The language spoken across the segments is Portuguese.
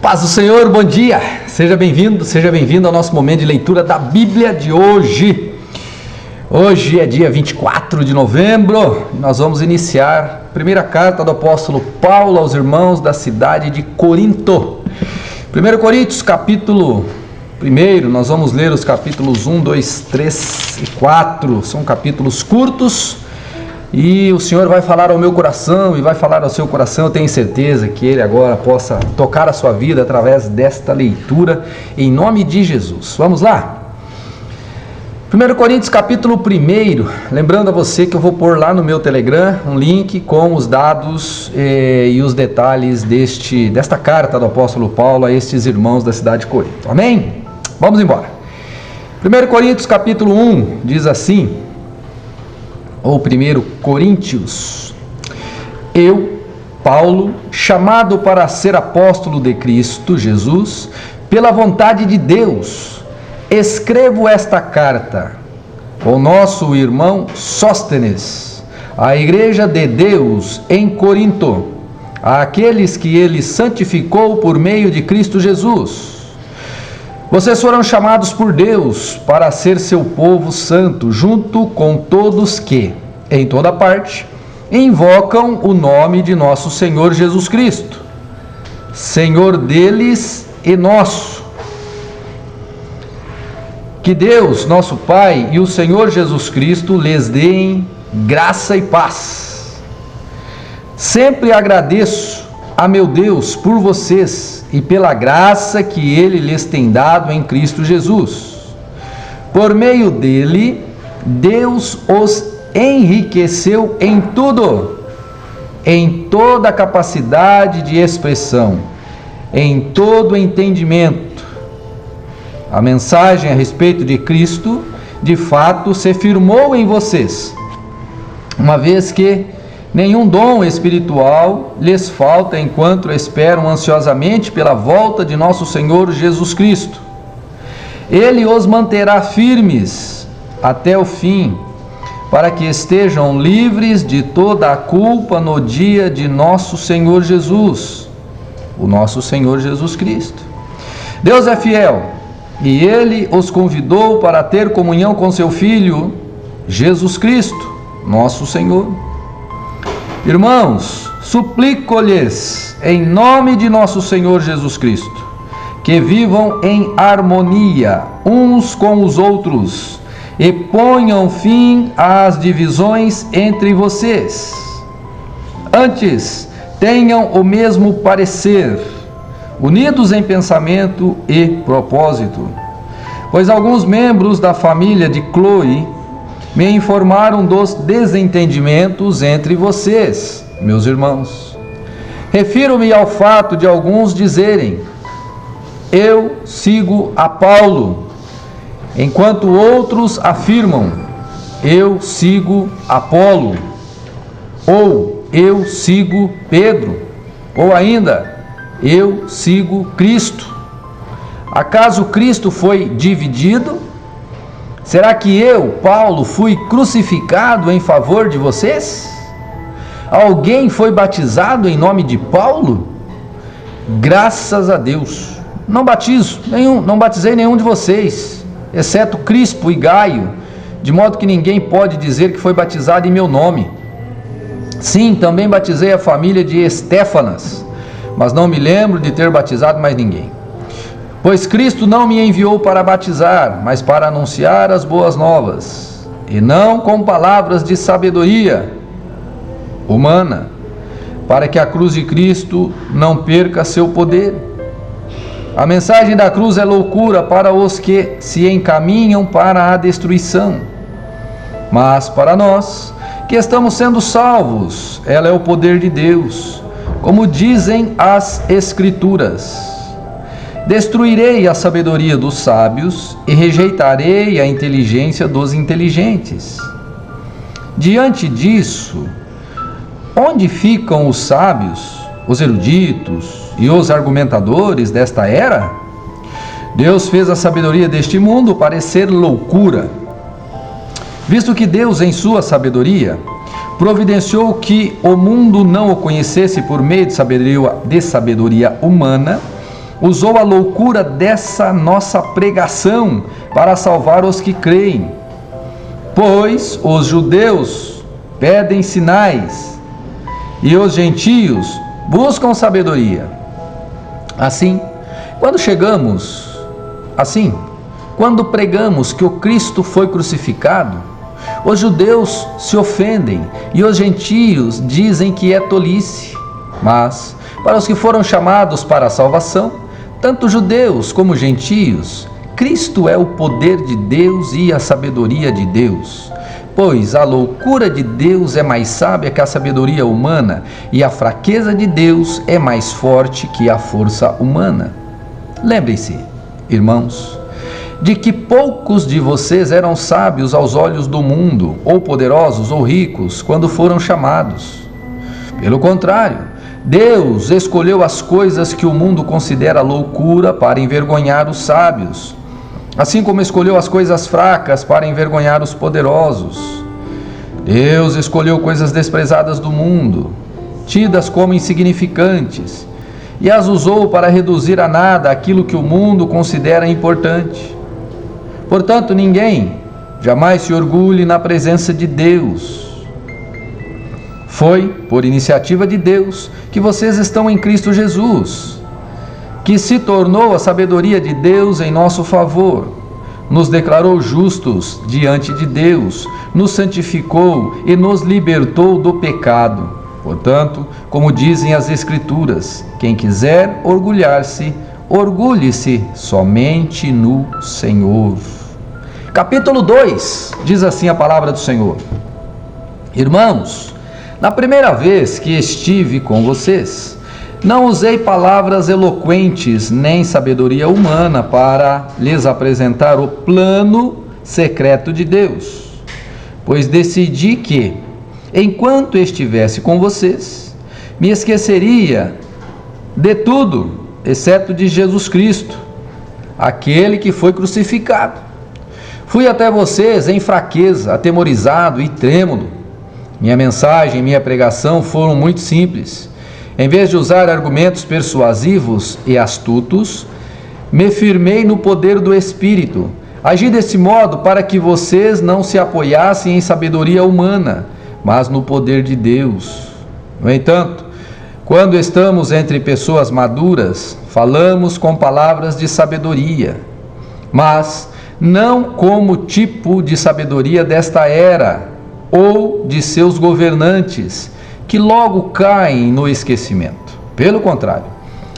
Paz do Senhor, bom dia, seja bem-vindo ao nosso momento de leitura da Bíblia de hoje. Hoje é dia 24 de novembro, nós vamos iniciar a primeira carta do apóstolo Paulo aos irmãos da cidade de Corinto. 1 Coríntios, capítulo 1, nós vamos ler os capítulos 1, 2, 3 e 4, são capítulos curtos. E o Senhor vai falar ao meu coração e vai falar ao seu coração. Eu tenho certeza que Ele agora possa tocar a sua vida através desta leitura, em nome de Jesus. Vamos lá? 1 Coríntios capítulo 1, lembrando a você que eu vou pôr lá no meu Telegram um link com os dados e os detalhes desta carta do apóstolo Paulo a estes irmãos da cidade de Corinto. Amém? Vamos embora. 1 Coríntios capítulo 1 diz assim, ou 1 Coríntios: Eu, Paulo, chamado para ser apóstolo de Cristo Jesus, pela vontade de Deus, escrevo esta carta ao nosso irmão Sóstenes, à igreja de Deus em Corinto, àqueles que ele santificou por meio de Cristo Jesus. Vocês foram chamados por Deus para ser seu povo santo, junto com todos que, em toda parte, invocam o nome de nosso Senhor Jesus Cristo, Senhor deles e nosso. Que Deus, nosso Pai, e o Senhor Jesus Cristo lhes deem graça e paz. Sempre agradeço a meu Deus por vocês e pela graça que Ele lhes tem dado em Cristo Jesus. Por meio dele, Deus os enriqueceu em tudo, em toda capacidade de expressão, em todo entendimento. A mensagem a respeito de Cristo, de fato, se firmou em vocês, uma vez que nenhum dom espiritual lhes falta enquanto esperam ansiosamente pela volta de nosso Senhor Jesus Cristo. Ele os manterá firmes até o fim, para que estejam livres de toda a culpa no dia de nosso Senhor Jesus, o nosso Senhor Jesus Cristo. Deus é fiel, e Ele os convidou para ter comunhão com seu Filho, Jesus Cristo, nosso Senhor. Irmãos, suplico-lhes, em nome de nosso Senhor Jesus Cristo, que vivam em harmonia uns com os outros e ponham fim às divisões entre vocês. Antes, tenham o mesmo parecer, unidos em pensamento e propósito. Pois alguns membros da família de Cloe me informaram dos desentendimentos entre vocês, meus irmãos. Refiro-me ao fato de alguns dizerem: eu sigo a Paulo, enquanto outros afirmam: eu sigo Apolo, ou eu sigo Pedro, ou ainda, eu sigo Cristo. Acaso Cristo foi dividido? Será que eu, Paulo, fui crucificado em favor de vocês? Alguém foi batizado em nome de Paulo? Graças a Deus. Não batizei nenhum de vocês, exceto Crispo e Gaio, de modo que ninguém pode dizer que foi batizado em meu nome. Sim, também batizei a família de Estéfanas, mas não me lembro de ter batizado mais ninguém. Pois Cristo não me enviou para batizar, mas para anunciar as boas novas, e não com palavras de sabedoria humana, para que a cruz de Cristo não perca seu poder. A mensagem da cruz é loucura para os que se encaminham para a destruição, mas para nós, que estamos sendo salvos, ela é o poder de Deus, como dizem as Escrituras. Destruirei a sabedoria dos sábios e rejeitarei a inteligência dos inteligentes. Diante disso, onde ficam os sábios, os eruditos e os argumentadores desta era? Deus fez a sabedoria deste mundo parecer loucura, visto que Deus, em sua sabedoria, providenciou que o mundo não o conhecesse por meio de sabedoria humana. usou a loucura dessa nossa pregação para salvar os que creem. Pois os judeus pedem sinais e os gentios buscam sabedoria. Assim, quando pregamos que o Cristo foi crucificado, os judeus se ofendem e os gentios dizem que é tolice. Mas, para os que foram chamados para a salvação, tanto judeus como gentios, Cristo é o poder de Deus e a sabedoria de Deus. Pois a loucura de Deus é mais sábia que a sabedoria humana, e a fraqueza de Deus é mais forte que a força humana. Lembrem-se, irmãos, de que poucos de vocês eram sábios aos olhos do mundo, ou poderosos ou ricos, quando foram chamados. Pelo contrário, Deus escolheu as coisas que o mundo considera loucura para envergonhar os sábios, assim como escolheu as coisas fracas para envergonhar os poderosos. Deus escolheu coisas desprezadas do mundo, tidas como insignificantes, e as usou para reduzir a nada aquilo que o mundo considera importante. Portanto, ninguém jamais se orgulhe na presença de Deus. Foi por iniciativa de Deus que vocês estão em Cristo Jesus, que se tornou a sabedoria de Deus em nosso favor, nos declarou justos diante de Deus, nos santificou e nos libertou do pecado. Portanto, como dizem as Escrituras, quem quiser orgulhar-se, orgulhe-se somente no Senhor. Capítulo 2, diz assim a palavra do Senhor: Irmãos, na primeira vez que estive com vocês, não usei palavras eloquentes nem sabedoria humana para lhes apresentar o plano secreto de Deus, pois decidi que, enquanto estivesse com vocês, me esqueceria de tudo, exceto de Jesus Cristo, aquele que foi crucificado. Fui até vocês em fraqueza, atemorizado e trêmulo. Minha mensagem e minha pregação foram muito simples. Em vez de usar argumentos persuasivos e astutos, me firmei no poder do Espírito. Agi desse modo para que vocês não se apoiassem em sabedoria humana, mas no poder de Deus. No entanto, quando estamos entre pessoas maduras, falamos com palavras de sabedoria, mas não como tipo de sabedoria desta era, ou de seus governantes, que logo caem no esquecimento. Pelo contrário,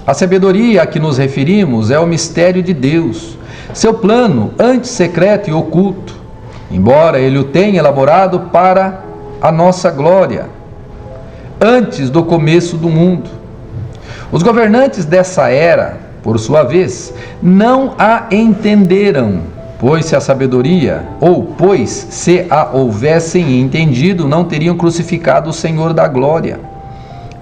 a sabedoria a que nos referimos é o mistério de Deus, seu plano antes secreto e oculto, embora ele o tenha elaborado para a nossa glória, antes do começo do mundo. Os governantes dessa era, por sua vez, não a entenderam, pois se a houvessem entendido, não teriam crucificado o Senhor da glória.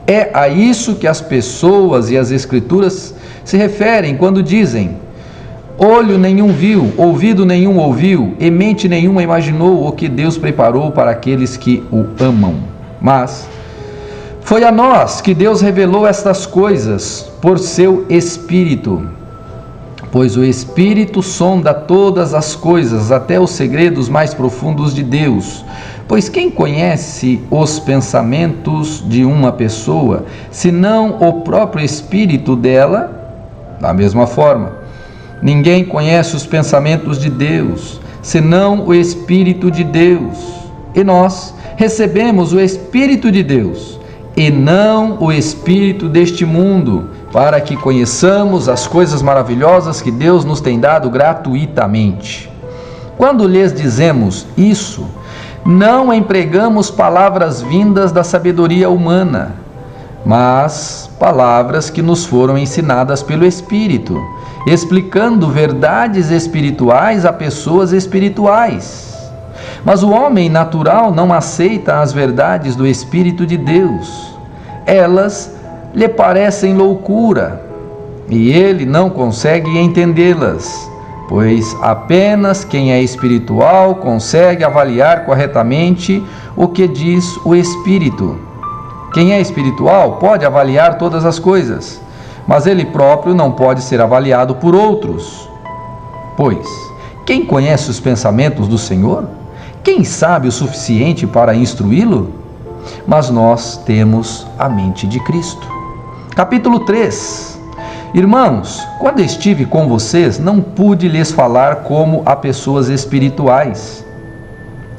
É a isso que as pessoas e as Escrituras se referem quando dizem: olho nenhum viu, ouvido nenhum ouviu, e mente nenhuma imaginou o que Deus preparou para aqueles que o amam. Mas foi a nós que Deus revelou estas coisas por seu Espírito. Pois o Espírito sonda todas as coisas, até os segredos mais profundos de Deus. Pois quem conhece os pensamentos de uma pessoa, senão o próprio Espírito dela? Da mesma forma, ninguém conhece os pensamentos de Deus, senão o Espírito de Deus. E nós recebemos o Espírito de Deus, e não o espírito deste mundo, para que conheçamos as coisas maravilhosas que Deus nos tem dado gratuitamente. Quando lhes dizemos isso, não empregamos palavras vindas da sabedoria humana, mas palavras que nos foram ensinadas pelo Espírito, explicando verdades espirituais a pessoas espirituais. Mas o homem natural não aceita as verdades do Espírito de Deus. Elas lhe parecem loucura, e ele não consegue entendê-las, pois apenas quem é espiritual consegue avaliar corretamente o que diz o Espírito. Quem é espiritual pode avaliar todas as coisas, mas ele próprio não pode ser avaliado por outros. Pois, quem conhece os pensamentos do Senhor? Quem sabe o suficiente para instruí-lo? Mas nós temos a mente de Cristo. Capítulo 3. Irmãos, quando estive com vocês, não pude lhes falar como a pessoas espirituais,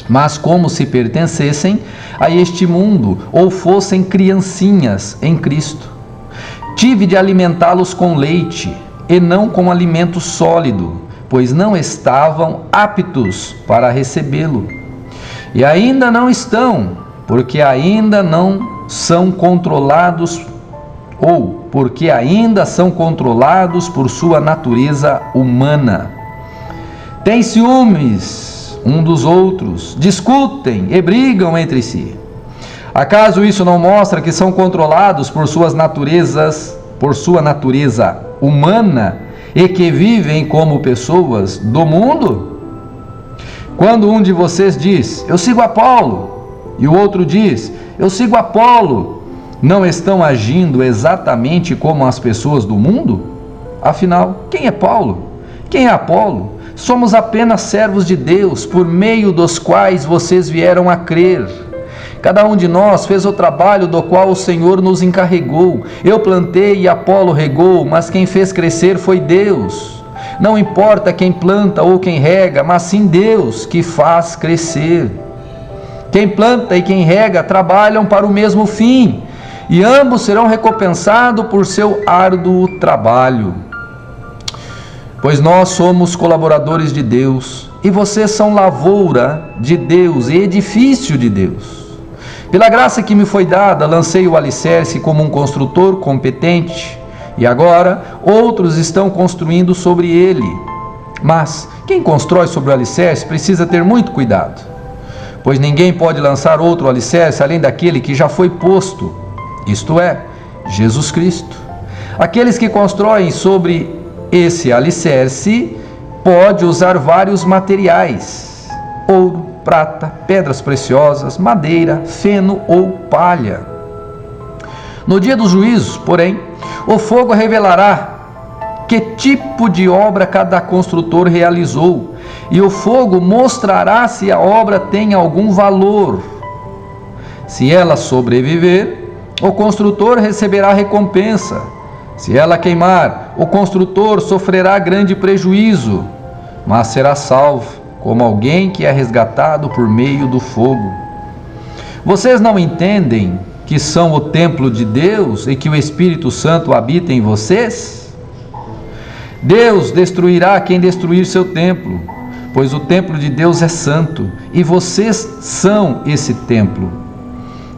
mas como se pertencessem a este mundo ou fossem criancinhas em Cristo. Tive de alimentá-los com leite e não com alimento sólido, pois não estavam aptos para recebê-lo. E ainda não estão, porque ainda não são controlados, ou porque ainda são controlados por sua natureza humana. Têm ciúmes um dos outros, discutem e brigam entre si. Acaso isso não mostra que são controlados por sua natureza humana e que vivem como pessoas do mundo? Quando um de vocês diz, eu sigo Apolo, e o outro diz, eu sigo Apolo, não estão agindo exatamente como as pessoas do mundo? Afinal, quem é Paulo? Quem é Apolo? Somos apenas servos de Deus, por meio dos quais vocês vieram a crer. Cada um de nós fez o trabalho do qual o Senhor nos encarregou. Eu plantei e Apolo regou, mas quem fez crescer foi Deus. Não importa quem planta ou quem rega, mas sim Deus que faz crescer. Quem planta e quem rega trabalham para o mesmo fim, e ambos serão recompensados por seu árduo trabalho. Pois nós somos colaboradores de Deus, e vocês são lavoura de Deus e edifício de Deus. Pela graça que me foi dada, lancei o alicerce como um construtor competente, e agora outros estão construindo sobre ele. Mas quem constrói sobre o alicerce precisa ter muito cuidado, pois ninguém pode lançar outro alicerce além daquele que já foi posto, isto é, Jesus Cristo. Aqueles que constroem sobre esse alicerce pode usar vários materiais: ouro, prata, pedras preciosas, madeira, feno ou palha. No dia do juízo, porém, o fogo revelará que tipo de obra cada construtor realizou, e o fogo mostrará se a obra tem algum valor. Se ela sobreviver, o construtor receberá recompensa. Se ela queimar, o construtor sofrerá grande prejuízo, mas será salvo, como alguém que é resgatado por meio do fogo. Vocês não entendem que são o templo de Deus e que o Espírito Santo habita em vocês? Deus destruirá quem destruir seu templo, pois o templo de Deus é santo, e vocês são esse templo.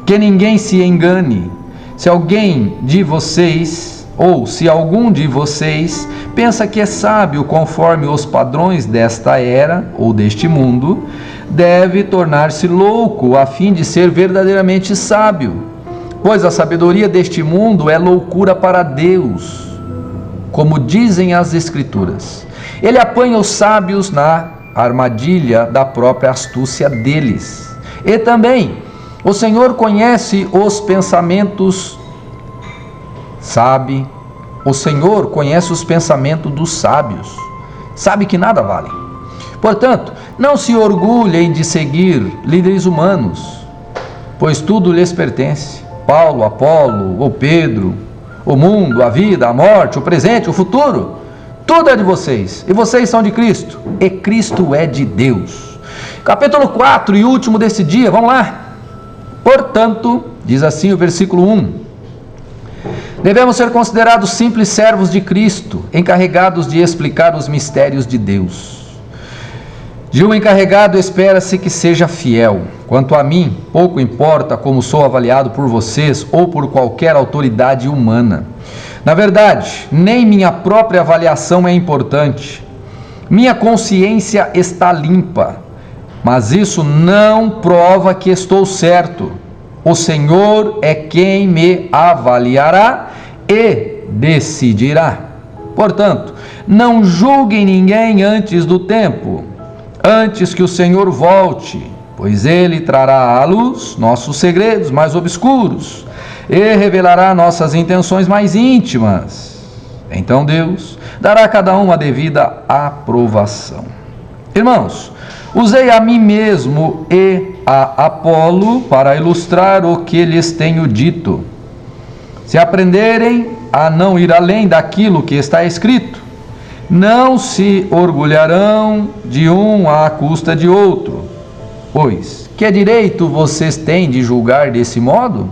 Que ninguém se engane. Se alguém de vocês, ou se algum de vocês, pensa que é sábio conforme os padrões desta era, ou deste mundo, deve tornar-se louco a fim de ser verdadeiramente sábio. Pois a sabedoria deste mundo é loucura para Deus, como dizem as Escrituras. Ele apanha os sábios na armadilha da própria astúcia deles. E também, o Senhor conhece os pensamentos, o Senhor conhece os pensamentos dos sábios, sabe que nada valem. Portanto, não se orgulhem de seguir líderes humanos, pois tudo lhes pertence. Paulo, Apolo, ou Pedro, o mundo, a vida, a morte, o presente, o futuro, tudo é de vocês, e vocês são de Cristo, e Cristo é de Deus. Capítulo 4 e último desse dia, vamos lá. Portanto, diz assim o versículo 1, devemos ser considerados simples servos de Cristo, encarregados de explicar os mistérios de Deus. De um encarregado espera-se que seja fiel. Quanto a mim, pouco importa como sou avaliado por vocês ou por qualquer autoridade humana. Na verdade, nem minha própria avaliação é importante. Minha consciência está limpa, mas isso não prova que estou certo. O Senhor é quem me avaliará e decidirá. Portanto, não julguem ninguém antes do tempo, antes que o Senhor volte, pois Ele trará à luz nossos segredos mais obscuros e revelará nossas intenções mais íntimas. Então Deus dará a cada um a devida aprovação. Irmãos, usei a mim mesmo e a Apolo para ilustrar o que lhes tenho dito. Se aprenderem a não ir além daquilo que está escrito, não se orgulharão de um à custa de outro. Pois, que direito vocês têm de julgar desse modo?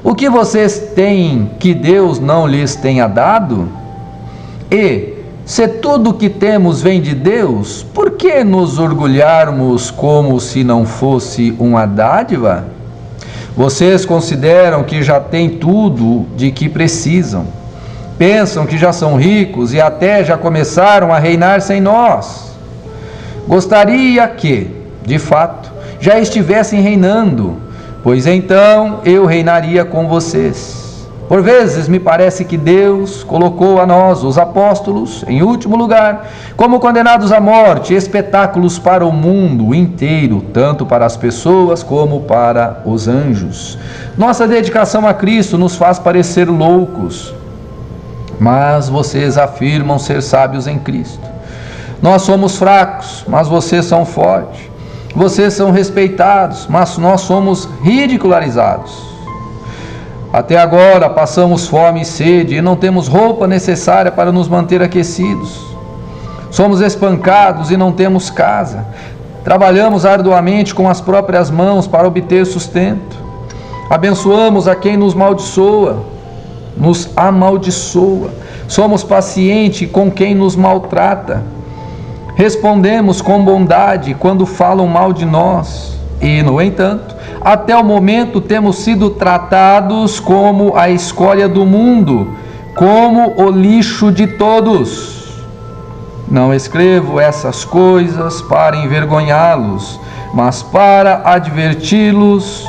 O que vocês têm que Deus não lhes tenha dado? E, se tudo o que temos vem de Deus, por que nos orgulharmos como se não fosse uma dádiva? Vocês consideram que já têm tudo de que precisam. Pensam que já são ricos e até já começaram a reinar sem nós. Gostaria que, de fato, já estivessem reinando, pois então eu reinaria com vocês. Por vezes me parece que Deus colocou a nós, os apóstolos, em último lugar, como condenados à morte, espetáculos para o mundo inteiro, tanto para as pessoas como para os anjos. Nossa dedicação a Cristo nos faz parecer loucos, mas vocês afirmam ser sábios em Cristo. Nós somos fracos, mas vocês são fortes. Vocês são respeitados, mas nós somos ridicularizados. Até agora passamos fome e sede e não temos roupa necessária para nos manter aquecidos. Somos espancados e não temos casa. Trabalhamos arduamente com as próprias mãos para obter sustento. Abençoamos a quem nos amaldiçoa. Somos pacientes com quem nos maltrata. Respondemos com bondade quando falam mal de nós. E, no entanto, até o momento temos sido tratados como a escória do mundo, como o lixo de todos. Não escrevo essas coisas para envergonhá-los, mas para adverti-los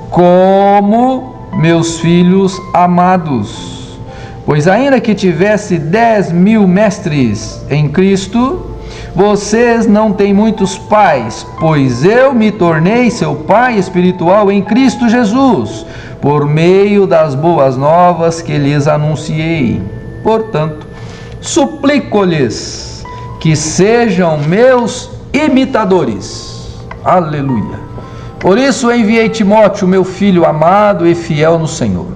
como meus filhos amados. Pois ainda que tivesse 10.000 mestres em Cristo, vocês não têm muitos pais, pois eu me tornei seu pai espiritual em Cristo Jesus, por meio das boas novas que lhes anunciei. Portanto, suplico-lhes que sejam meus imitadores. Aleluia. Por isso enviei Timóteo, meu filho amado e fiel no Senhor.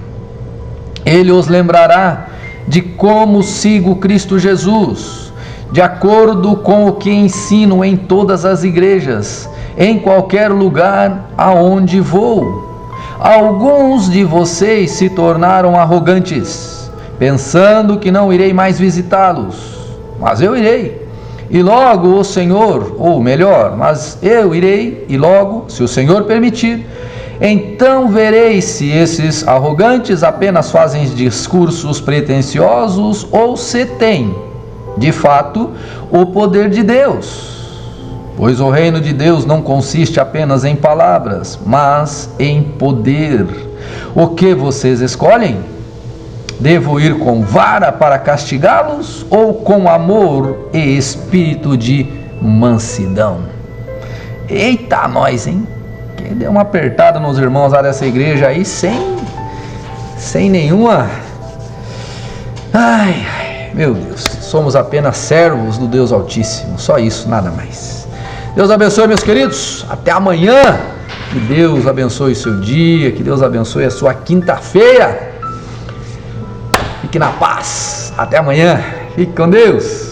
Ele os lembrará de como sigo Cristo Jesus, de acordo com o que ensino em todas as igrejas, em qualquer lugar aonde vou. Alguns de vocês se tornaram arrogantes, pensando que não irei mais visitá-los, mas eu irei. E logo o Senhor, ou melhor, mas eu irei, e logo, se o Senhor permitir, então vereis se esses arrogantes apenas fazem discursos pretensiosos ou se têm, de fato, o poder de Deus. Pois o reino de Deus não consiste apenas em palavras, mas em poder. O que vocês escolhem? Devo ir com vara para castigá-los ou com amor e espírito de mansidão? Eita, nós, hein? Quem deu uma apertada nos irmãos lá dessa igreja aí sem nenhuma... Ai, meu Deus, somos apenas servos do Deus Altíssimo, só isso, nada mais. Deus abençoe, meus queridos, até amanhã. Que Deus abençoe o seu dia, que Deus abençoe a sua quinta-feira. Fique na paz, até amanhã, fique com Deus.